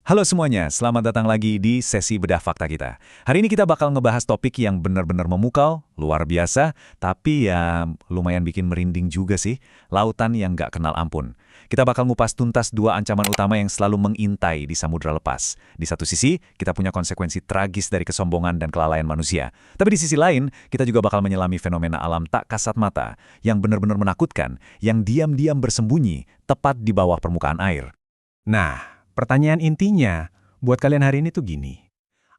Halo semuanya, selamat datang lagi di sesi bedah fakta kita. Hari ini kita bakal ngebahas topik yang benar-benar memukau, luar biasa, tapi ya lumayan bikin merinding juga sih, lautan yang nggak kenal ampun. Kita bakal ngupas tuntas dua ancaman utama yang selalu mengintai di samudra lepas. Di satu sisi, kita punya konsekuensi tragis dari kesombongan dan kelalaian manusia. Tapi di sisi lain, kita juga bakal menyelami fenomena alam tak kasat mata, yang benar-benar menakutkan, yang diam-diam bersembunyi, tepat di bawah permukaan air. Nah, pertanyaan intinya buat kalian hari ini tuh gini.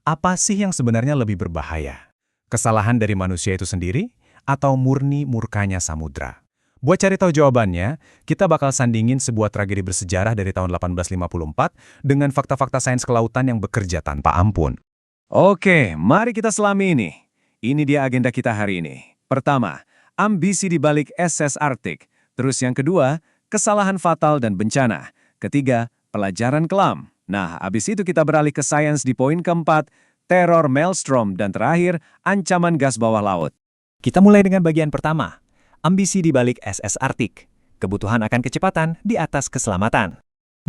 Apa sih yang sebenarnya lebih berbahaya? Kesalahan dari manusia itu sendiri atau murni murkanya samudra? Buat cari tahu jawabannya, kita bakal sandingin sebuah tragedi bersejarah dari tahun 1854 dengan fakta-fakta sains kelautan yang bekerja tanpa ampun. Oke, mari kita selami ini. Ini dia agenda kita hari ini. Pertama, ambisi di balik SS Arctic. Terus yang kedua, kesalahan fatal dan bencana. Ketiga, pelajaran kelam. Nah, abis itu kita beralih ke sains di poin keempat, teror maelstrom, dan terakhir, ancaman gas bawah laut. Kita mulai dengan bagian pertama, ambisi di balik SS Arctic. Kebutuhan akan kecepatan di atas keselamatan.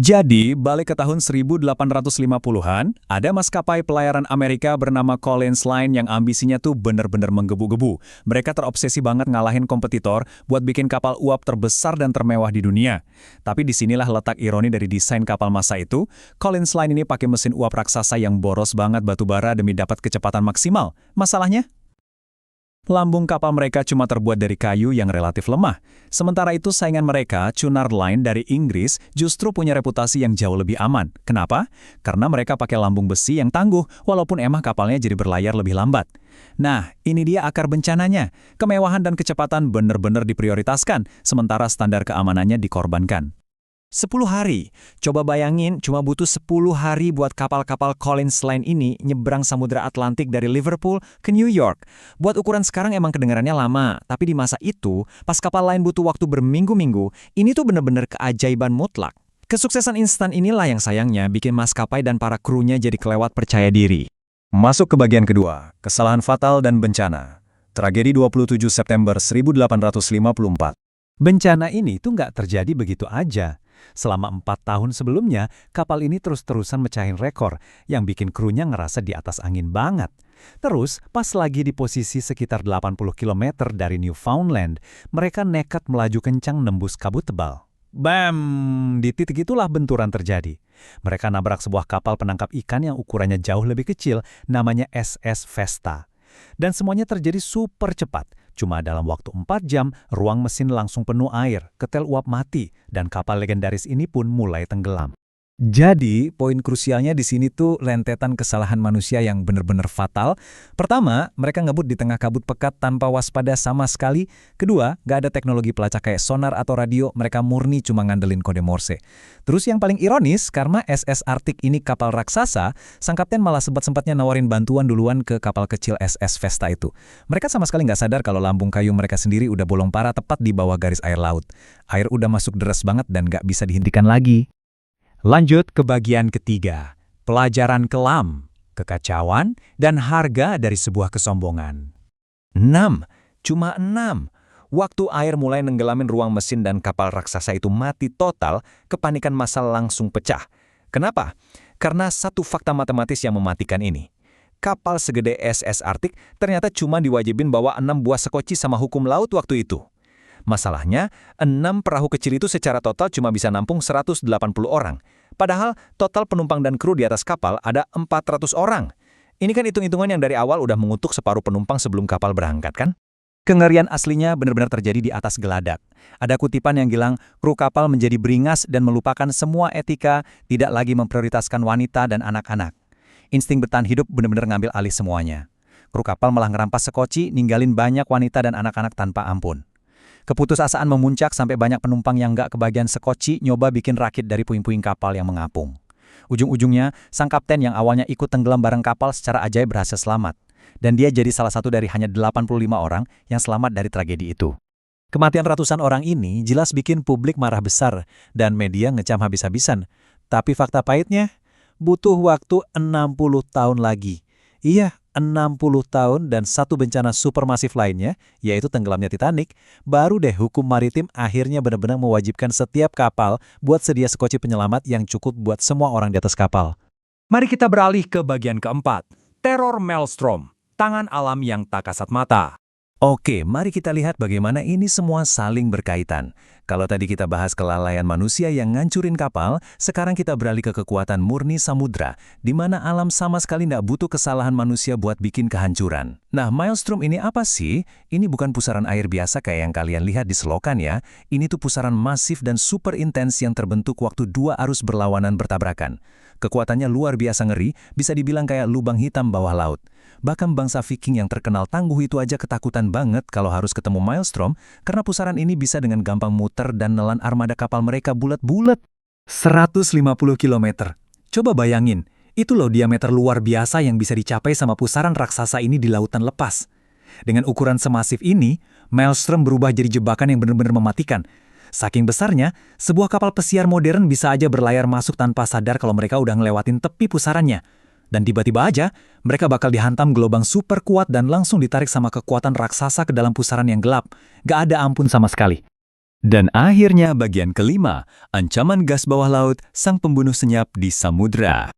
Jadi, balik ke tahun 1850-an, ada maskapai pelayaran Amerika bernama Collins Line yang ambisinya tuh bener-bener menggebu-gebu. Mereka terobsesi banget ngalahin kompetitor buat bikin kapal uap terbesar dan termewah di dunia. Tapi disinilah letak ironi dari desain kapal masa itu, Collins Line ini pakai mesin uap raksasa yang boros banget batubara demi dapat kecepatan maksimal. Masalahnya? Lambung kapal mereka cuma terbuat dari kayu yang relatif lemah. Sementara itu saingan mereka, Cunard Line dari Inggris, justru punya reputasi yang jauh lebih aman. Kenapa? Karena mereka pakai lambung besi yang tangguh, walaupun emang kapalnya jadi berlayar lebih lambat. Nah, ini dia akar bencananya. Kemewahan dan kecepatan benar-benar diprioritaskan, sementara standar keamanannya dikorbankan. 10 hari. Coba bayangin cuma butuh 10 hari buat kapal-kapal Collins Line ini nyebrang Samudra Atlantik dari Liverpool ke New York. Buat ukuran sekarang emang kedengarannya lama, tapi di masa itu, pas kapal lain butuh waktu berminggu-minggu, ini tuh bener-bener keajaiban mutlak. Kesuksesan instan inilah yang sayangnya bikin maskapai dan para krunya jadi kelewat percaya diri. Masuk ke bagian kedua, kesalahan fatal dan bencana. Tragedi 27 September 1854. Bencana ini tuh nggak terjadi begitu aja. Selama 4 tahun sebelumnya, kapal ini terus-terusan mecahin rekor yang bikin krunya ngerasa di atas angin banget. Terus, pas lagi di posisi sekitar 80 km dari Newfoundland, mereka nekat melaju kencang nembus kabut tebal. Bam! Di titik itulah benturan terjadi. Mereka nabrak sebuah kapal penangkap ikan yang ukurannya jauh lebih kecil, namanya SS Vesta. Dan semuanya terjadi super cepat. Cuma dalam waktu 4 jam, ruang mesin langsung penuh air, ketel uap mati, dan kapal legendaris ini pun mulai tenggelam. Jadi, poin krusialnya di sini tuh rentetan kesalahan manusia yang benar-benar fatal. Pertama, mereka ngebut di tengah kabut pekat tanpa waspada sama sekali. Kedua, nggak ada teknologi pelacak kayak sonar atau radio, mereka murni cuma ngandelin kode Morse. Terus yang paling ironis, karena SS Arctic ini kapal raksasa, sang kapten malah sempat-sempatnya nawarin bantuan duluan ke kapal kecil SS Vesta itu. Mereka sama sekali nggak sadar kalau lambung kayu mereka sendiri udah bolong parah tepat di bawah garis air laut. Air udah masuk deras banget dan nggak bisa dihentikan lagi. Lanjut ke bagian ketiga, pelajaran kelam, kekacauan, dan harga dari sebuah kesombongan. 6. Cuma 6. Waktu air mulai nenggelamin ruang mesin dan kapal raksasa itu mati total, kepanikan massal langsung pecah. Kenapa? Karena satu fakta matematis yang mematikan ini. Kapal segede SS Arctic ternyata cuma diwajibin bawa 6 buah sekoci sama hukum laut waktu itu. Masalahnya, 6 perahu kecil itu secara total cuma bisa nampung 180 orang. Padahal total penumpang dan kru di atas kapal ada 400 orang. Ini kan hitung-hitungan yang dari awal udah mengutuk separuh penumpang sebelum kapal berangkat kan? Kengerian aslinya benar-benar terjadi di atas geladak. Ada kutipan yang bilang, kru kapal menjadi beringas dan melupakan semua etika, tidak lagi memprioritaskan wanita dan anak-anak. Insting bertahan hidup benar-benar ngambil alih semuanya. Kru kapal malah ngerampas sekoci, ninggalin banyak wanita dan anak-anak tanpa ampun. Keputusasaan memuncak sampai banyak penumpang yang nggak kebagian sekoci nyoba bikin rakit dari puing-puing kapal yang mengapung. Ujung-ujungnya, sang kapten yang awalnya ikut tenggelam bareng kapal secara ajaib berhasil selamat. Dan dia jadi salah satu dari hanya 85 orang yang selamat dari tragedi itu. Kematian ratusan orang ini jelas bikin publik marah besar dan media ngecam habis-habisan. Tapi fakta pahitnya, butuh waktu 60 tahun lagi. Iya, 60 tahun dan satu bencana supermasif lainnya, yaitu tenggelamnya Titanic, baru deh hukum maritim akhirnya benar-benar mewajibkan setiap kapal buat sedia sekoci penyelamat yang cukup buat semua orang di atas kapal. Mari kita beralih ke bagian keempat, teror Maelstrom, tangan alam yang tak kasat mata. Oke, mari kita lihat bagaimana ini semua saling berkaitan. Kalau tadi kita bahas kelalaian manusia yang ngancurin kapal, sekarang kita beralih ke kekuatan murni samudra, di mana alam sama sekali nggak butuh kesalahan manusia buat bikin kehancuran. Nah, Maelstrom ini apa sih? Ini bukan pusaran air biasa kayak yang kalian lihat di selokan ya. Ini tuh pusaran masif dan super intens yang terbentuk waktu dua arus berlawanan bertabrakan. Kekuatannya luar biasa ngeri, bisa dibilang kayak lubang hitam bawah laut. Bahkan bangsa Viking yang terkenal tangguh itu aja ketakutan banget kalau harus ketemu Maelstrom, karena pusaran ini bisa dengan gampang muter dan nelan armada kapal mereka bulat-bulat. 150 km. Coba bayangin, itu loh diameter luar biasa yang bisa dicapai sama pusaran raksasa ini di lautan lepas. Dengan ukuran semasif ini, Maelstrom berubah jadi jebakan yang benar-benar mematikan. Saking besarnya, sebuah kapal pesiar modern bisa aja berlayar masuk tanpa sadar kalau mereka udah ngelewatin tepi pusarannya. Dan tiba-tiba aja, mereka bakal dihantam gelombang super kuat dan langsung ditarik sama kekuatan raksasa ke dalam pusaran yang gelap. Gak ada ampun sama sekali. Dan akhirnya bagian kelima, ancaman gas bawah laut, sang pembunuh senyap di samudra.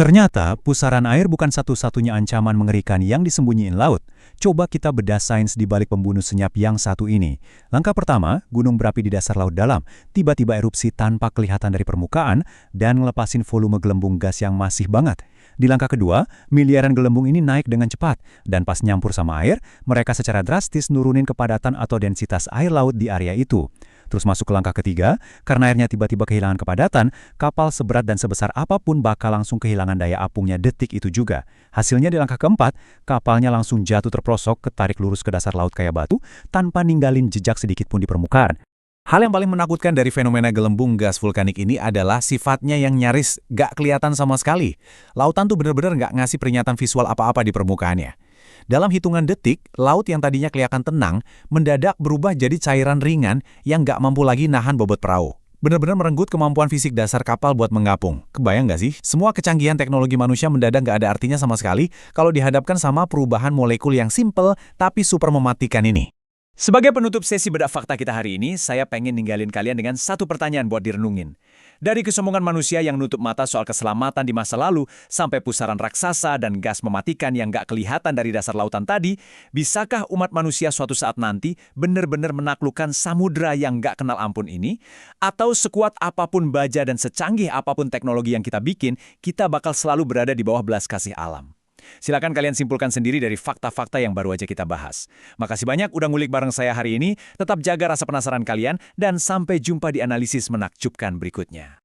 Ternyata, pusaran air bukan satu-satunya ancaman mengerikan yang disembunyiin laut. Coba kita bedah sains di balik pembunuh senyap yang satu ini. Langkah pertama, gunung berapi di dasar laut dalam, tiba-tiba erupsi tanpa kelihatan dari permukaan dan ngelepasin volume gelembung gas yang masih banget. Di langkah kedua, miliaran gelembung ini naik dengan cepat, dan pas nyampur sama air, mereka secara drastis nurunin kepadatan atau densitas air laut di area itu. Terus masuk ke langkah ketiga, karena airnya tiba-tiba kehilangan kepadatan, kapal seberat dan sebesar apapun bakal langsung kehilangan daya apungnya detik itu juga. Hasilnya di langkah keempat, kapalnya langsung jatuh terprosok, ketarik lurus ke dasar laut kayak batu, tanpa ninggalin jejak sedikit pun di permukaan. Hal yang paling menakutkan dari fenomena gelembung gas vulkanik ini adalah sifatnya yang nyaris gak kelihatan sama sekali. Lautan tuh bener-bener gak ngasih peringatan visual apa-apa di permukaannya. Dalam hitungan detik, laut yang tadinya kelihatan tenang, mendadak berubah jadi cairan ringan yang gak mampu lagi nahan bobot perahu. Bener-bener merenggut kemampuan fisik dasar kapal buat mengapung. Kebayang gak sih? Semua kecanggihan teknologi manusia mendadak gak ada artinya sama sekali kalau dihadapkan sama perubahan molekul yang simple tapi super mematikan ini. Sebagai penutup sesi bedah fakta kita hari ini, saya pengen ninggalin kalian dengan satu pertanyaan buat direnungin. Dari kesombongan manusia yang nutup mata soal keselamatan di masa lalu, sampai pusaran raksasa dan gas mematikan yang gak kelihatan dari dasar lautan tadi, bisakah umat manusia suatu saat nanti benar-benar menaklukkan samudra yang gak kenal ampun ini? Atau sekuat apapun baja dan secanggih apapun teknologi yang kita bikin, kita bakal selalu berada di bawah belas kasih alam? Silakan kalian simpulkan sendiri dari fakta-fakta yang baru aja kita bahas. Makasih banyak udah ngulik bareng saya hari ini. Tetap jaga rasa penasaran kalian dan sampai jumpa di analisis menakjubkan berikutnya.